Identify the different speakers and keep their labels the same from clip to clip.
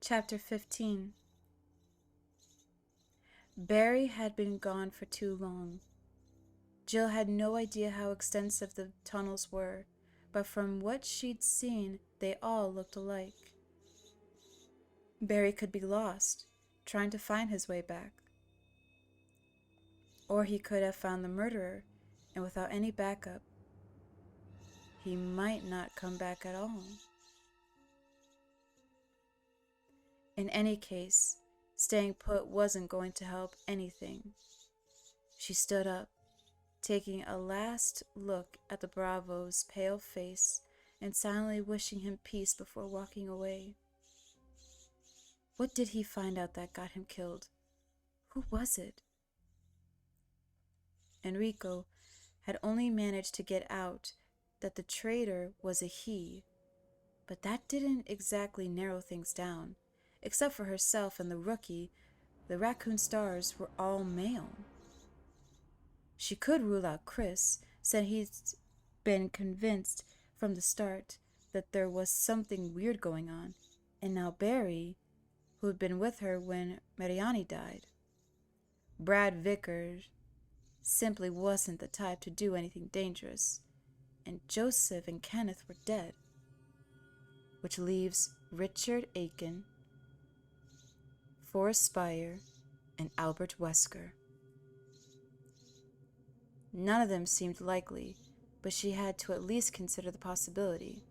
Speaker 1: Chapter 15. Barry had been gone for too long. Jill had no idea how extensive the tunnels were, but from what she'd seen, they all looked alike. Barry could be lost, trying to find his way back. Or he could have found the murderer, and without any backup, he might not come back at all. In any case, staying put wasn't going to help anything. She stood up, taking a last look at the Bravo's pale face and silently wishing him peace before walking away. What did he find out that got him killed? Who was it? Enrico had only managed to get out that the traitor was a he, but that didn't exactly narrow things down. Except for herself and the rookie, the Raccoon Stars were all male. She could rule out Chris, said he'd been convinced from the start that there was something weird going on, and now Barry, who had been with her when Mariani died. Brad Vickers simply wasn't the type to do anything dangerous, and Joseph and Kenneth were dead, which leaves Richard Aiken, Forrest Spire, and Albert Wesker. None of them seemed likely, but she had to at least consider the possibility.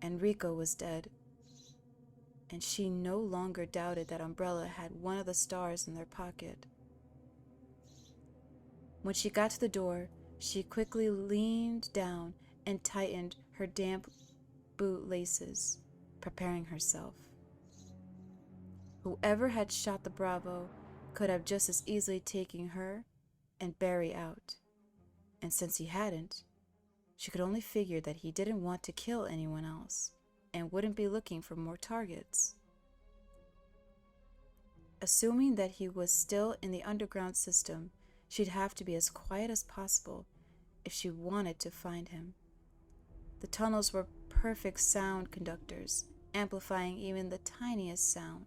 Speaker 1: Enrico was dead, and she no longer doubted that Umbrella had one of the stars in their pocket. When she got to the door, she quickly leaned down and tightened her damp boot laces, preparing herself. Whoever had shot the Bravo could have just as easily taken her and Barry out. And since he hadn't, she could only figure that he didn't want to kill anyone else and wouldn't be looking for more targets. Assuming that he was still in the underground system, she'd have to be as quiet as possible if she wanted to find him. The tunnels were perfect sound conductors, amplifying even the tiniest sound.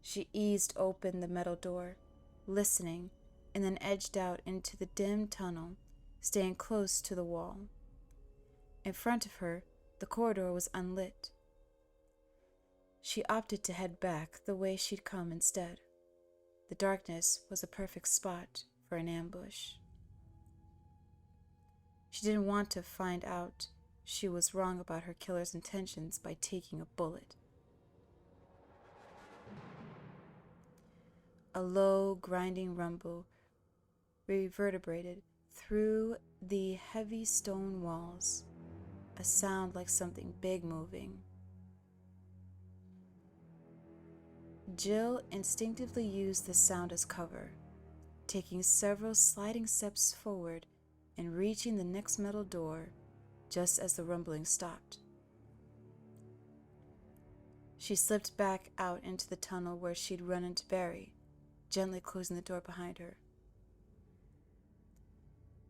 Speaker 1: She eased open the metal door, listening, and then edged out into the dim tunnel, staying close to the wall. In front of her, the corridor was unlit. She opted to head back the way she'd come instead. The darkness was a perfect spot for an ambush. She didn't want to find out she was wrong about her killer's intentions by taking a bullet. A low, grinding rumble reverberated through the heavy stone walls, a sound like something big moving. Jill instinctively used the sound as cover, taking several sliding steps forward and reaching the next metal door just as the rumbling stopped. She slipped back out into the tunnel where she'd run into Barry, gently closing the door behind her.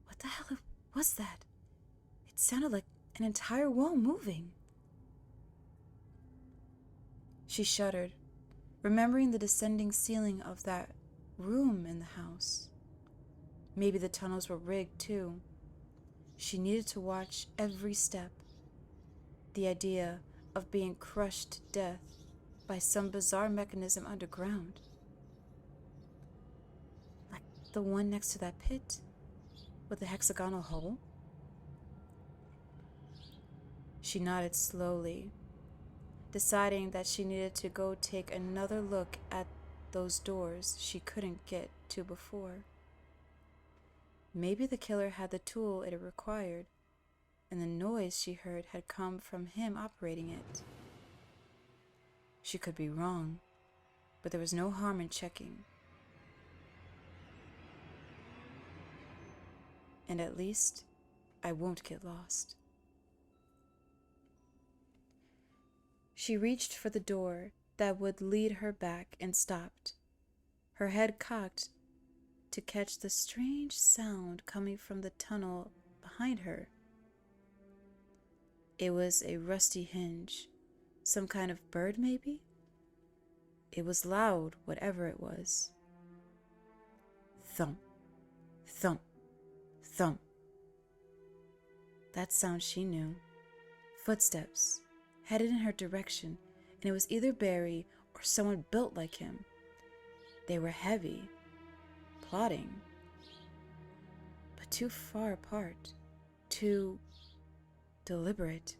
Speaker 1: What the hell was that? It sounded like an entire wall moving. She shuddered, remembering the descending ceiling of that room in the house. Maybe the tunnels were rigged too. She needed to watch every step. The idea of being crushed to death by some bizarre mechanism underground. Like the one next to that pit with the hexagonal hole? She nodded slowly, deciding that she needed to go take another look at those doors she couldn't get to before. Maybe the killer had the tool it required, and the noise she heard had come from him operating it. She could be wrong, but there was no harm in checking. And at least, I won't get lost. She reached for the door that would lead her back and stopped, her head cocked to catch the strange sound coming from the tunnel behind her. It was a rusty hinge. Some kind of bird, maybe? It was loud, whatever it was. Thump, thump, thump. That sound she knew. Footsteps, headed in her direction, and it was either Barry or someone built like him. They were heavy, plodding, but too far apart, too deliberate.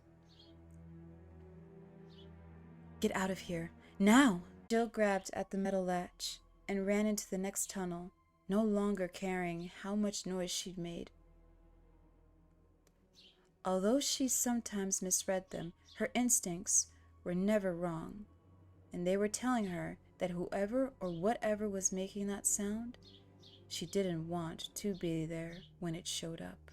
Speaker 1: Get out of here, now! Jill grabbed at the metal latch and ran into the next tunnel, no longer caring how much noise she'd made. Although she sometimes misread them, her instincts were never wrong, and they were telling her that whoever or whatever was making that sound, she didn't want to be there when it showed up.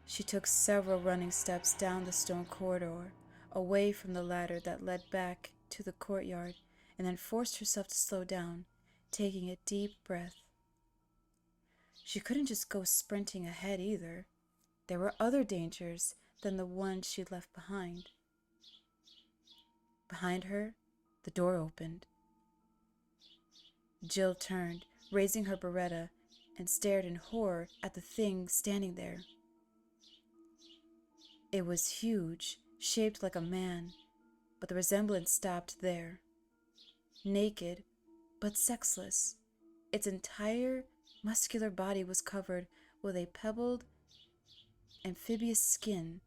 Speaker 1: She took several running steps down the stone corridor, away from the ladder that led back to the courtyard, and then forced herself to slow down, taking a deep breath. She couldn't just go sprinting ahead either. There were other dangers than the one she'd left behind. Behind her, the door opened. Jill turned, raising her Beretta, and stared in horror at the thing standing there. It was huge, shaped like a man, but the resemblance stopped there. Naked, but sexless, its entire muscular body was covered with a pebbled, amphibious skin,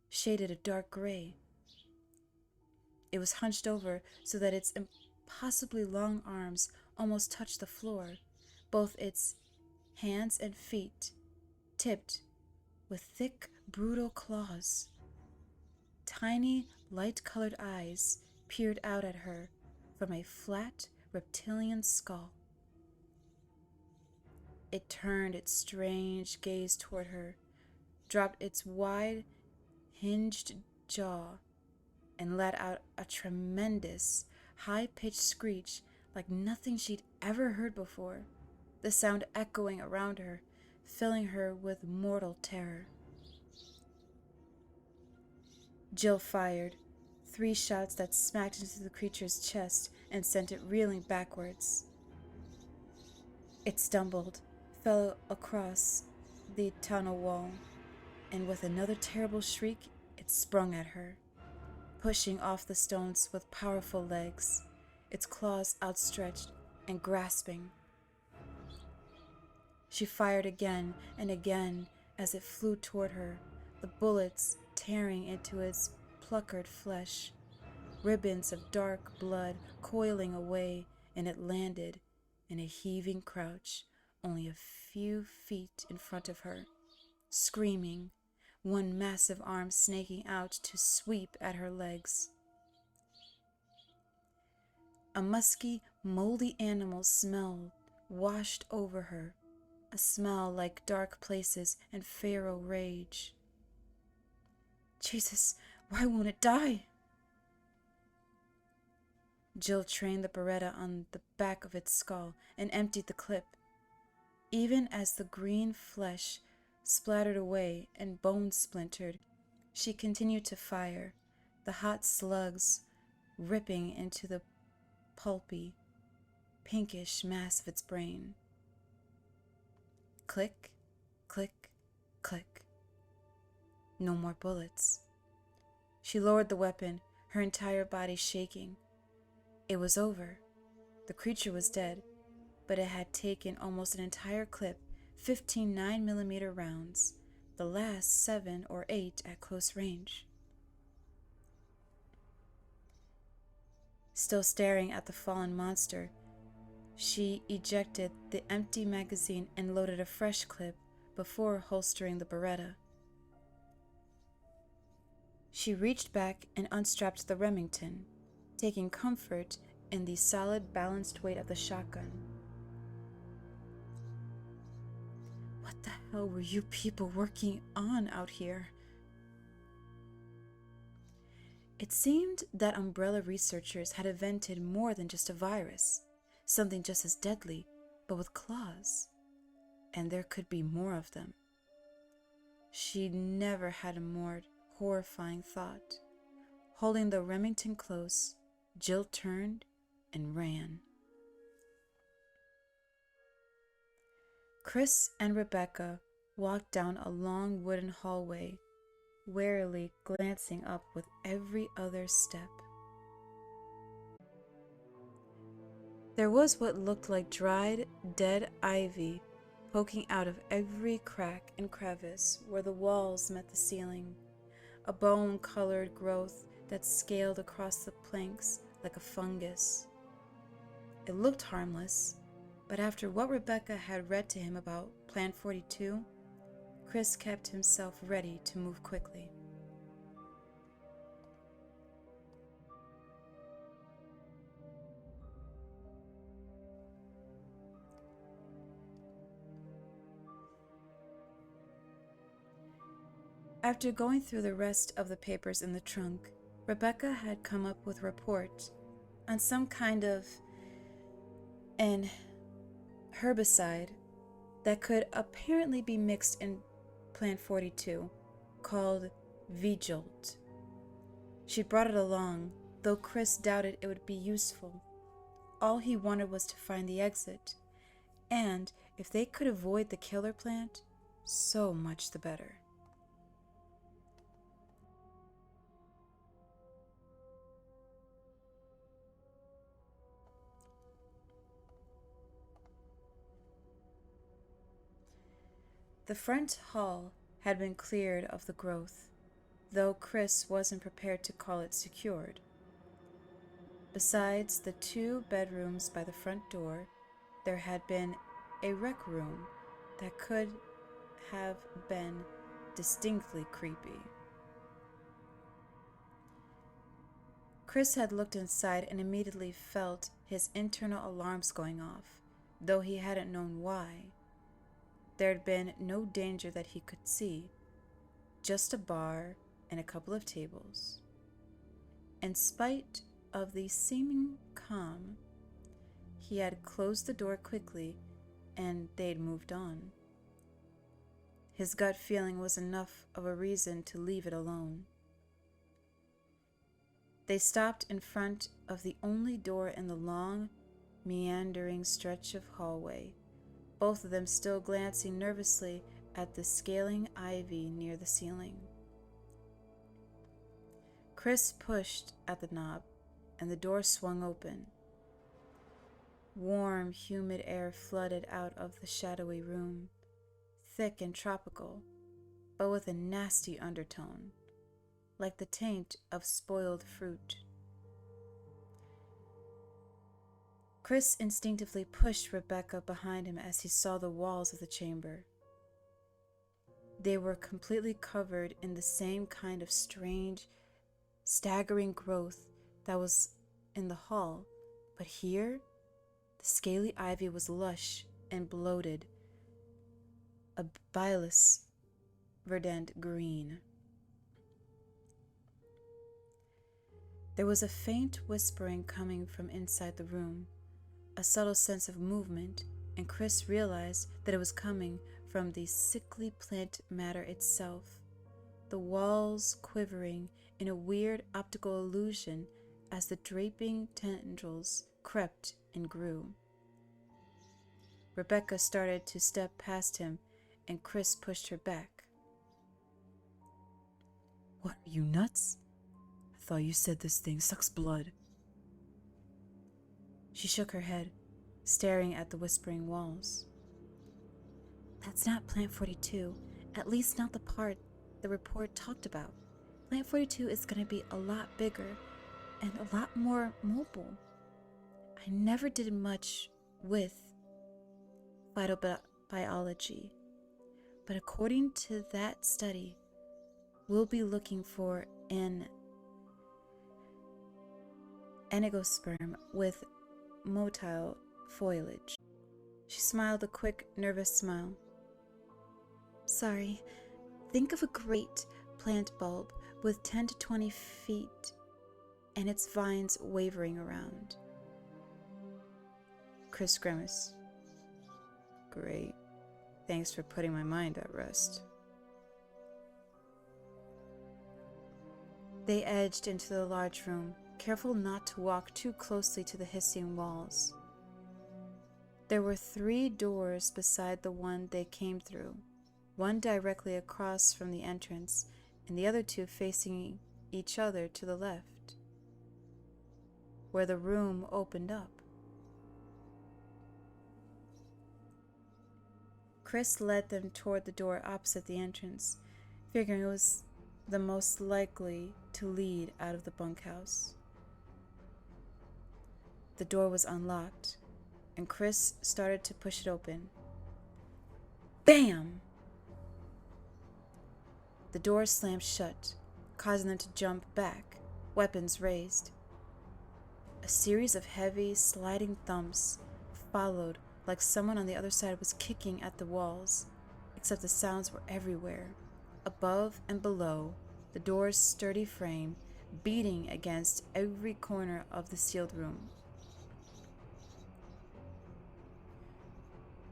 Speaker 1: shaded a dark gray. It was hunched over so that its impossibly long arms almost touched the floor, both its hands and feet tipped with thick, brutal claws. Tiny, light-colored eyes peered out at her from a flat, reptilian skull. It turned its strange gaze toward her, dropped its wide, hinged jaw, and let out a tremendous, high-pitched screech like nothing she'd ever heard before, the sound echoing around her, filling her with mortal terror. Jill fired 3 shots that smacked into the creature's chest and sent it reeling backwards. It stumbled, fell across the tunnel wall, and with another terrible shriek, it sprung at her, pushing off the stones with powerful legs, its claws outstretched and grasping. She fired again and again as it flew toward her, the bullets tearing into its puckered flesh, ribbons of dark blood coiling away, and it landed in a heaving crouch only a few feet in front of her, screaming, one massive arm snaking out to sweep at her legs. A musky, moldy animal smell washed over her, a smell like dark places and feral rage. Jesus, why won't it die? Jill trained the Beretta on the back of its skull and emptied the clip. Even as the green flesh splattered away and bones splintered, she continued to fire, the hot slugs ripping into the pulpy, pinkish mass of its brain. Click, click, click. No more bullets. She lowered the weapon, her entire body shaking. It was over. The creature was dead, but it had taken almost an entire clip, 15 9mm rounds, the last 7 or 8 at close range. Still staring at the fallen monster, she ejected the empty magazine and loaded a fresh clip before holstering the Beretta. She reached back and unstrapped the Remington, taking comfort in the solid, balanced weight of the shotgun. What the hell were you people working on out here? It seemed that Umbrella researchers had invented more than just a virus, something just as deadly, but with claws. And there could be more of them. She never had a more horrifying thought. Holding the Remington close, Jill turned and ran. Chris and Rebecca walked down a long wooden hallway, warily glancing up with every other step. There was what looked like dried, dead ivy poking out of every crack and crevice where the walls met the ceiling, a bone-colored growth that scaled across the planks like a fungus. It looked harmless, but after what Rebecca had read to him about Plan 42, Chris kept himself ready to move quickly. After going through the rest of the papers in the trunk, Rebecca had come up with a report on some kind of an herbicide that could apparently be mixed in Plan 42, called 𝘰𝘗𝑗𝘸. She brought it along, though Chris doubted it would be useful. All he wanted was to find the exit, and if they could avoid the killer plant, so much the better. The front hall had been cleared of the growth, though Chris wasn't prepared to call it secured. Besides the 2 bedrooms by the front door, there had been a rec room that could have been distinctly creepy. Chris had looked inside and immediately felt his internal alarms going off, though he hadn't known why. There had been no danger that he could see, just a bar and a couple of tables. In spite of the seeming calm, he had closed the door quickly and they'd moved on. His gut feeling was enough of a reason to leave it alone. They stopped in front of the only door in the long, meandering stretch of hallway, both of them still glancing nervously at the scaling ivy near the ceiling. Chris pushed at the knob, and the door swung open. Warm, humid air flooded out of the shadowy room, thick and tropical, but with a nasty undertone, like the taint of spoiled fruit. Chris instinctively pushed Rebecca behind him as he saw the walls of the chamber. They were completely covered in the same kind of strange, staggering growth that was in the hall, but here, the scaly ivy was lush and bloated, a bilious verdant green. There was a faint whispering coming from inside the room, a subtle sense of movement, and Chris realized that it was coming from the sickly plant matter itself, the walls quivering in a weird optical illusion as the draping tendrils crept and grew. Rebecca started to step past him, and Chris pushed her back. "What, are you nuts? I thought you said this thing sucks blood." She shook her head, staring at the whispering walls. "That's not Plant 42, at least not the part the report talked about. Plant 42 is going to be a lot bigger and a lot more mobile. I never did much with phytobiology, but according to that study, we'll be looking for an angiosperm with motile foliage." She smiled a quick, nervous smile. "Sorry, think of a great plant bulb with 10 to 20 feet and its vines wavering around." Chris grimaced. "Great. Thanks for putting my mind at rest." They edged into the large room, careful not to walk too closely to the hissing walls. There were 3 doors beside the one they came through, one directly across from the entrance, and the other 2 facing each other to the left, where the room opened up. Chris led them toward the door opposite the entrance, figuring it was the most likely to lead out of the bunkhouse. The door was unlocked, and Chris started to push it open. Bam! The door slammed shut, causing them to jump back, weapons raised. A series of heavy, sliding thumps followed, like someone on the other side was kicking at the walls, except the sounds were everywhere, above and below, the door's sturdy frame beating against every corner of the sealed room.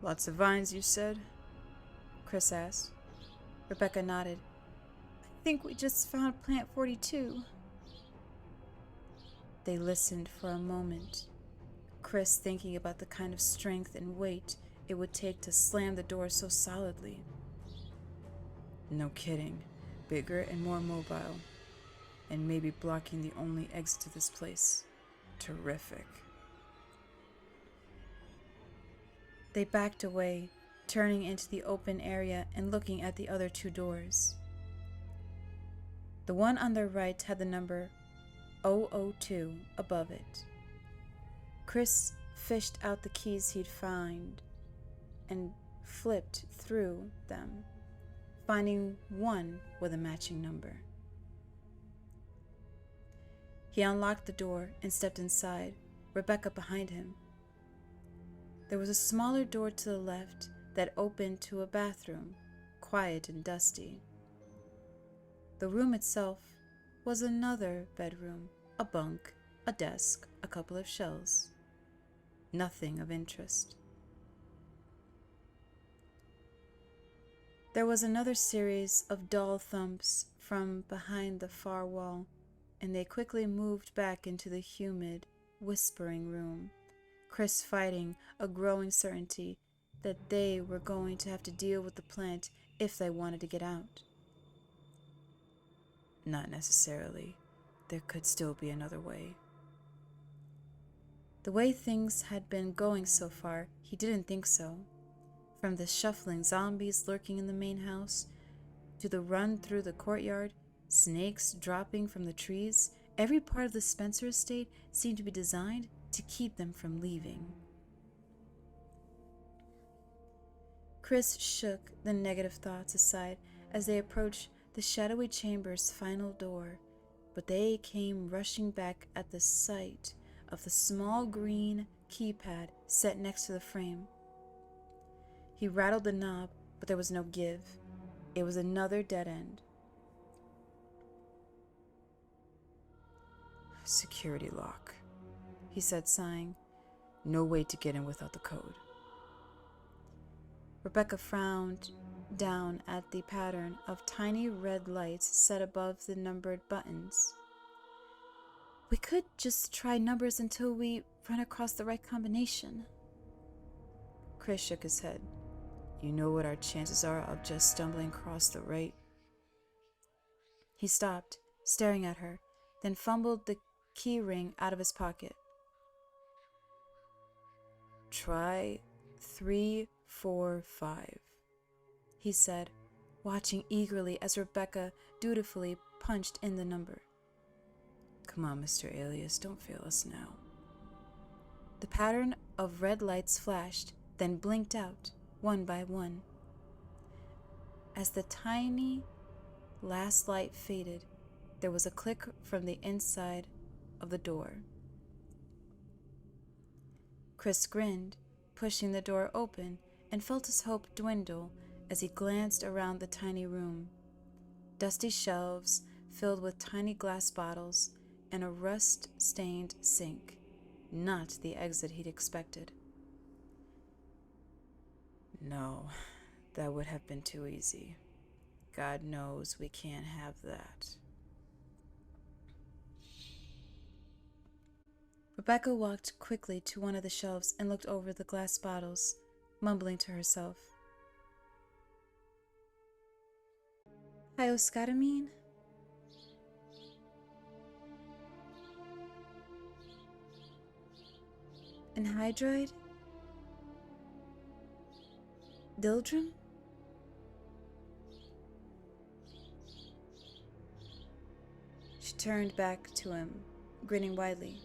Speaker 1: "Lots of vines, you said?" Chris asked. Rebecca nodded. "I think we just found plant 42. They listened for a moment, Chris thinking about the kind of strength and weight it would take to slam the door so solidly. "No kidding. Bigger and more mobile. And maybe blocking the only exit to this place. Terrific." They backed away, turning into the open area and looking at the other 2 doors. The one on their right had the number 002 above it. Chris fished out the keys he'd found and flipped through them, finding one with a matching number. He unlocked the door and stepped inside, Rebecca behind him. There was a smaller door to the left that opened to a bathroom, quiet and dusty. The room itself was another bedroom, a bunk, a desk, a couple of shelves. Nothing of interest. There was another series of dull thumps from behind the far wall, and they quickly moved back into the humid, whispering room, Chris fighting a growing certainty that they were going to have to deal with the plant if they wanted to get out. Not necessarily. There could still be another way. The way things had been going so far, he didn't think so. From the shuffling zombies lurking in the main house, to the run through the courtyard, snakes dropping from the trees, every part of the Spencer estate seemed to be designed to keep them from leaving. Chris shook the negative thoughts aside as they approached the shadowy chamber's final door, but they came rushing back at the sight of the small green keypad set next to the frame. He rattled the knob, but there was no give. It was another dead end. "Security lock," he said, sighing. "No way to get in without the code." Rebecca frowned down at the pattern of tiny red lights set above the numbered buttons. "We could just try numbers until we run across the right combination." Chris shook his head. "You know what our chances are of just stumbling across the right?" He stopped, staring at her, then fumbled the key ring out of his pocket. "Try 345, he said, watching eagerly as Rebecca dutifully punched in the number. "Come on, Mr. Alias, don't fail us now." The pattern of red lights flashed, then blinked out, one by one. As the tiny last light faded, there was a click from the inside of the door. Chris grinned, pushing the door open, and felt his hope dwindle as he glanced around the tiny room. Dusty shelves filled with tiny glass bottles and a rust-stained sink. Not the exit he'd expected. "No, that would have been too easy. God knows we can't have that." Rebecca walked quickly to one of the shelves and looked over the glass bottles, mumbling to herself. 𝘰𝘗𝘗𝘕𝑚𝑒𝑛? Anhydride? Dildrum? She turned back to him, grinning widely.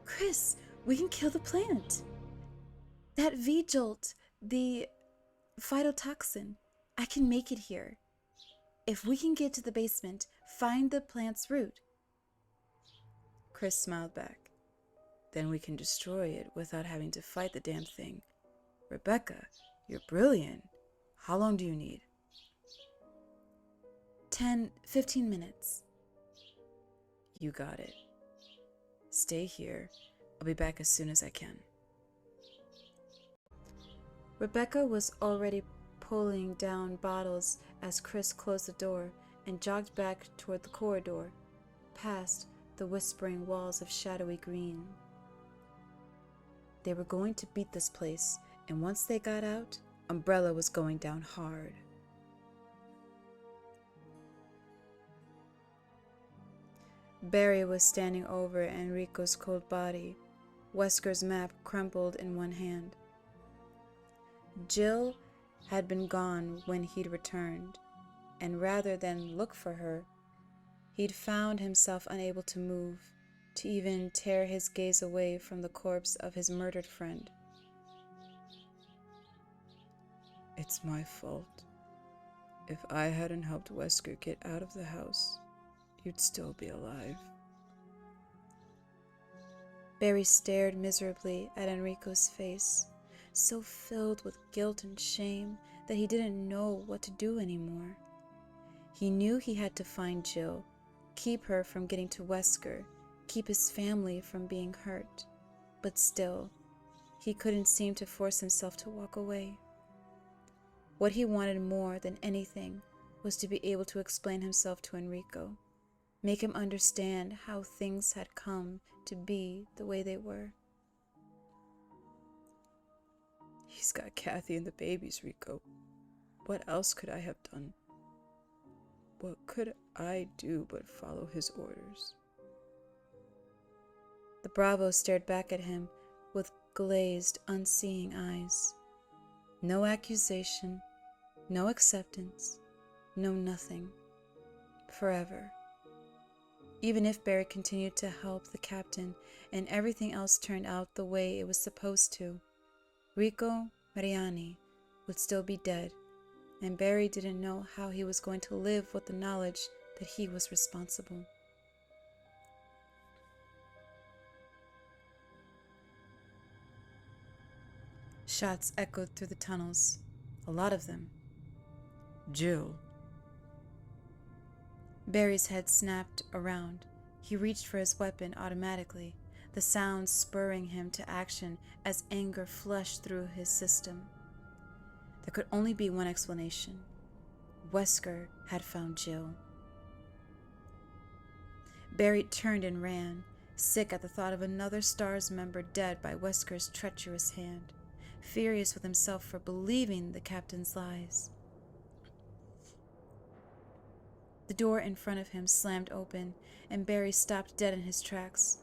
Speaker 1: Chris, we can kill the plant. That 𝘰𝘗𝘗𝘵, the phytotoxin, I can make it here. If we can get to the basement, find the plant's root. Chris smiled back. Then we can destroy it without having to fight the damn thing. Rebecca, you're brilliant. How long do you need? 10-15 minutes. You got it. Stay here. I'll be back as soon as I can. Rebecca was already pulling down bottles as Chris closed the door and jogged back toward the corridor, past the whispering walls of shadowy green. They were going to beat this place, and once they got out, Umbrella was going down hard. Barry was standing over Enrico's cold body, Wesker's map crumpled in one hand. Jill had been gone when he'd returned, and rather than look for her, he'd found himself unable to move, to even tear his gaze away from the corpse of his murdered friend. It's my fault. If I hadn't helped Wesker get out of the house, you'd still be alive. Barry stared miserably at Enrico's face, so filled with guilt and shame that he didn't know what to do anymore. He knew he had to find Jill, keep her from getting to Wesker, keep his family from being hurt, but still, he couldn't seem to force himself to walk away. What he wanted more than anything was to be able to explain himself to Enrico, make him understand how things had come to be the way they were. He's got Kathy and the babies, Rico. What else could I have done? What could I do but follow his orders? The Bravo stared back at him with glazed, unseeing eyes. No accusation, no acceptance, no nothing. Forever. Even if Barry continued to help the captain and everything else turned out the way it was supposed to, Rico Mariani would still be dead, and Barry didn't know how he was going to live with the knowledge that he was responsible. Shots echoed through the tunnels, a lot of them. Jill. Barry's head snapped around. He reached for his weapon automatically, the sound spurring him to action as anger flushed through his system. There could only be one explanation. Wesker had found Jill. Barry turned and ran, sick at the thought of another STARS member dead by Wesker's treacherous hand, furious with himself for believing the captain's lies. The door in front of him slammed open, and Barry stopped dead in his tracks.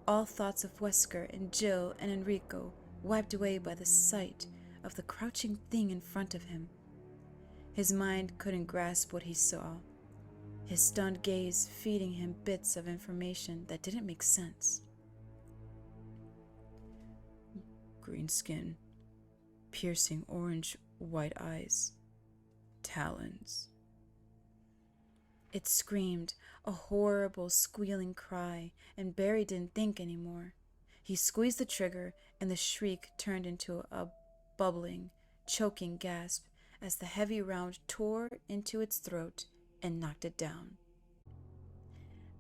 Speaker 1: All thoughts of Wesker and Jill and Enrico wiped away by the sight of the crouching thing in front of him. His mind couldn't grasp what he saw, his stunned gaze feeding him bits of information that didn't make sense. Green skin, piercing orange-white eyes, talons. It screamed, a horrible squealing cry, and Barry didn't think anymore. He squeezed the trigger, and the shriek turned into a bubbling, choking gasp as the heavy round tore into its throat and knocked it down.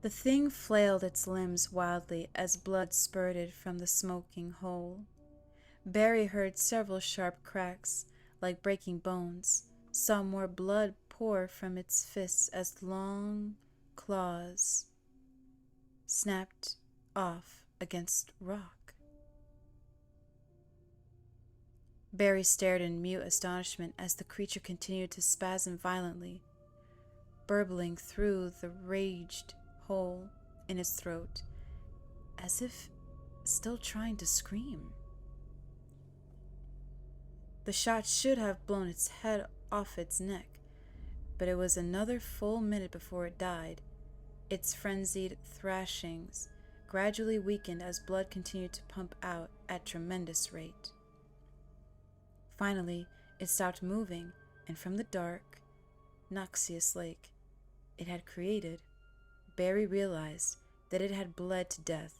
Speaker 1: The thing flailed its limbs wildly as blood spurted from the smoking hole. Barry heard several sharp cracks, like breaking bones, saw more blood pour from its fists as long claws snapped off against rock. Barry stared in mute astonishment as the creature continued to spasm violently, burbling through the raged hole in its throat, as if still trying to scream. The shot should have blown its head off its neck, but it was another full minute before it died. Its frenzied thrashings gradually weakened as blood continued to pump out at tremendous rate. Finally, it stopped moving, and from the dark, noxious lake it had created, Barry realized that it had bled to death,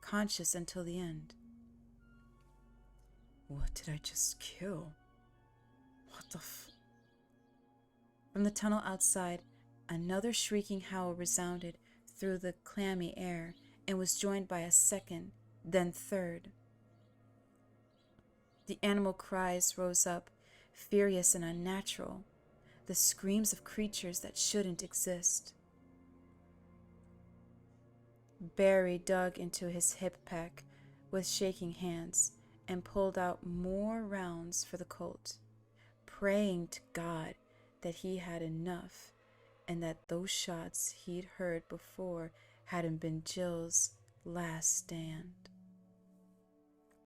Speaker 1: conscious until the end. What did I just kill? What the From the tunnel outside, another shrieking howl resounded through the clammy air and was joined by a second, then third. The animal cries rose up, furious and unnatural, the screams of creatures that shouldn't exist. Barry dug into his hip pack with shaking hands and pulled out more rounds for the Colt, praying to God that he had enough and that those shots he'd heard before hadn't been Jill's last stand.